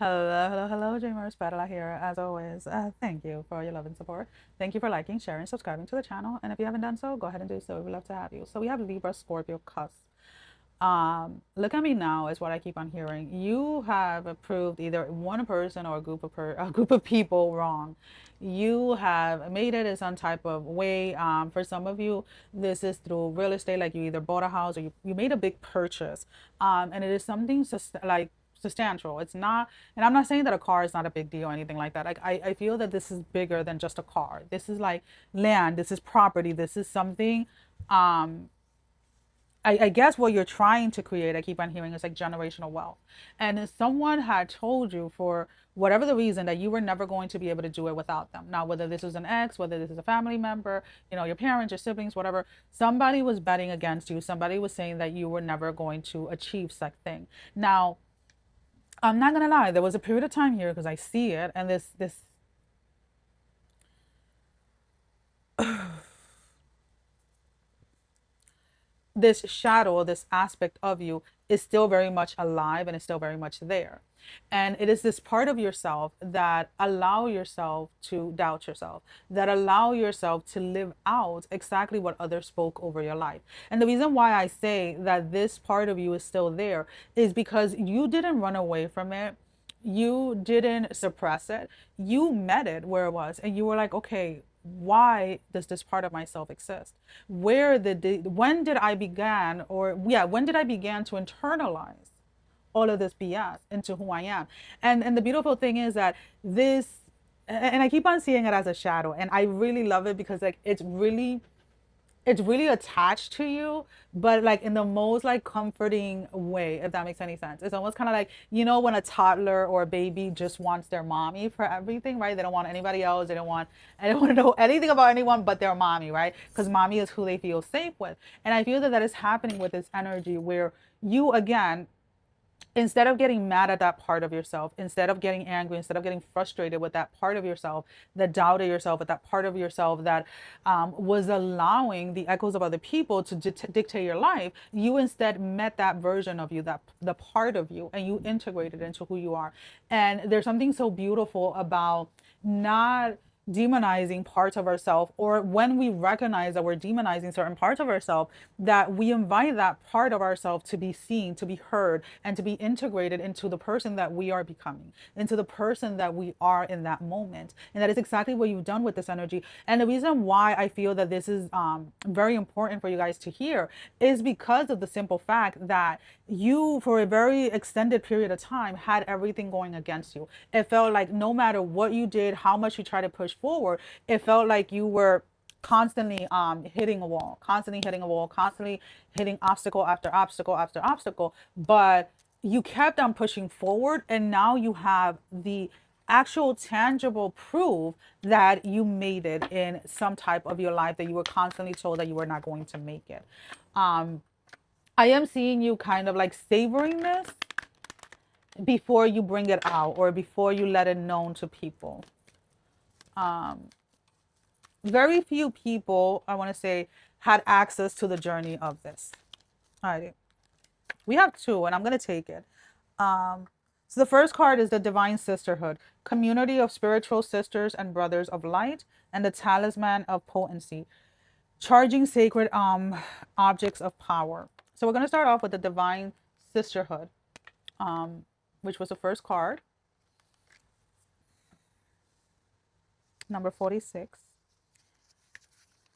Hello, hello, hello, Dreamers. Perla here, as always. Thank you for your love and support. Thank you for liking, sharing, subscribing to the channel. And if you haven't done so, go ahead and do so. We'd love to have you. So we have Libra, Scorpio, Cusp. Look at me now is what I keep on hearing. You have proved either one person or a group of people wrong. You have made it in some type of way. For some of you, this is through real estate, like you either bought a house or you made a big purchase. And it is something like substantial. It's not, and I'm not saying that a car is not a big deal or anything like that. Like I feel that this is bigger than just a car. This is like land, this is property, this is something um I guess what you're trying to create, I keep on hearing, is like generational wealth. And if someone had told you for whatever the reason that you were never going to be able to do it without them. Now, whether this is an ex, whether this is a family member, your parents, your siblings, whatever, somebody was betting against you. Somebody was saying that you were never going to achieve such thing. Now, I'm not gonna lie, there was a period of time here because I see it, and this shadow, this aspect of you is still very much alive and is still very much there. And it is this part of yourself that allow yourself to doubt yourself, that allow yourself to live out exactly what others spoke over your life. And the reason why I say that this part of you is still there is because you didn't run away from it. You didn't suppress it. You met it where it was, and you were like, okay, why does this part of myself exist? When did I began, or yeah, when did I begin to internalize all of this BS into who I am? And the beautiful thing is that this, and I keep on seeing it as a shadow, and I really love it because like it's really attached to you, but like in the most like comforting way, if that makes any sense. It's almost kind of like, when a toddler or a baby just wants their mommy for everything, right? They don't want anybody else. They don't want to know anything about anyone but their mommy, right? Because mommy is who they feel safe with. And I feel that that is happening with this energy where you, again, instead of getting mad at that part of yourself, instead of getting angry, instead of getting frustrated with that part of yourself that doubted yourself, with that part of yourself that was allowing the echoes of other people to dictate your life, you instead met that version of you, that the part of you, and you integrated into who you are. And there's something so beautiful about not demonizing parts of ourselves, or when we recognize that we're demonizing certain parts of ourselves, that we invite that part of ourselves to be seen, to be heard, and to be integrated into the person that we are becoming, into the person that we are in that moment. And that is exactly what you've done with this energy. And the reason why I feel that this is very important for you guys to hear is because of the simple fact that you, for a very extended period of time, had everything going against you. It felt like no matter what you did, how much you tried to push forward, it felt like you were constantly hitting a wall, constantly hitting a wall, constantly hitting obstacle after obstacle after obstacle. But you kept on pushing forward, and now you have the actual tangible proof that you made it in some type of your life that you were constantly told that you were not going to make it. um I am seeing you kind of like savoring this before you bring it out, or before you let it known to people. Very few people, I want to say, had access to the journey of this. All right. We have two, and I'm going to take it. So the first card is the Divine Sisterhood, community of spiritual sisters and brothers of light, and the Talisman of Potency, charging sacred objects of power. So we're going to start off with the Divine Sisterhood, which was the first card, number 46.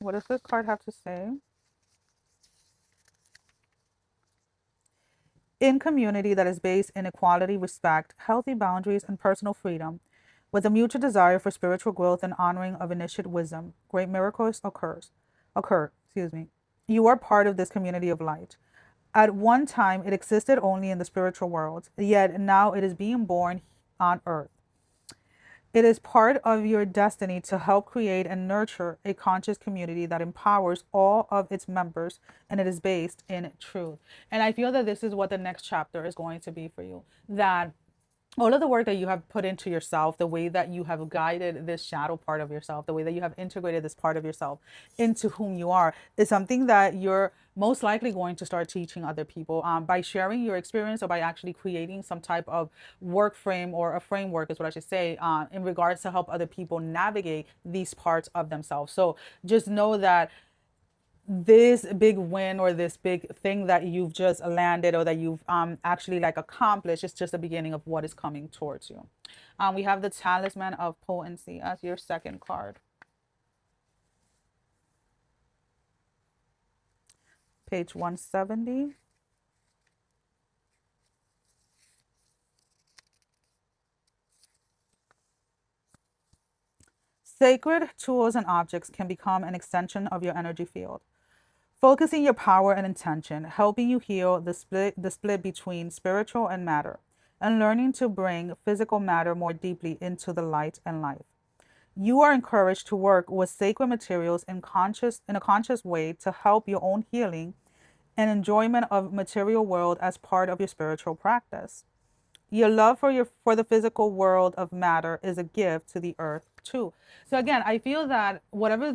What does this card have to say? In community that is based in equality, respect, healthy boundaries, and personal freedom, with a mutual desire for spiritual growth and honoring of initiate wisdom, great miracles occur. Excuse me. You are part of this community of light. At one time, it existed only in the spiritual world, yet now it is being born on earth. It is part of your destiny to help create and nurture a conscious community that empowers all of its members, and it is based in truth. And I feel that this is what the next chapter is going to be for you. That all of the work that you have put into yourself, the way that you have guided this shadow part of yourself, the way that you have integrated this part of yourself into whom you are, is something that you're most likely going to start teaching other people by sharing your experience, or by actually creating some type of work frame, or a framework is what I should say, in regards to help other people navigate these parts of themselves. So just know that this big win, or this big thing that you've just landed, or that you've actually like accomplished, is just the beginning of what is coming towards you. We have the Talisman of Potency as your second card. Page 170. Sacred tools and objects can become an extension of your energy field, focusing your power and intention, helping you heal the split between spiritual and matter, and learning to bring physical matter more deeply into the light and life. You are encouraged to work with sacred materials in a conscious way to help your own healing and enjoyment of material world as part of your spiritual practice. Your love for the physical world of matter is a gift to the earth too. So again, I feel that whatever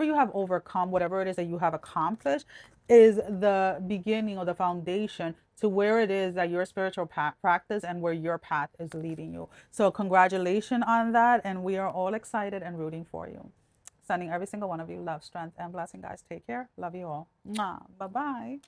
you have overcome, whatever it is that you have accomplished, is the beginning or the foundation to where it is that your spiritual practice and where your path is leading you. So congratulations on that, and we are all excited and rooting for you. Sending every single one of you love, strength, and blessing, guys. Take care. Love you all. Bye bye.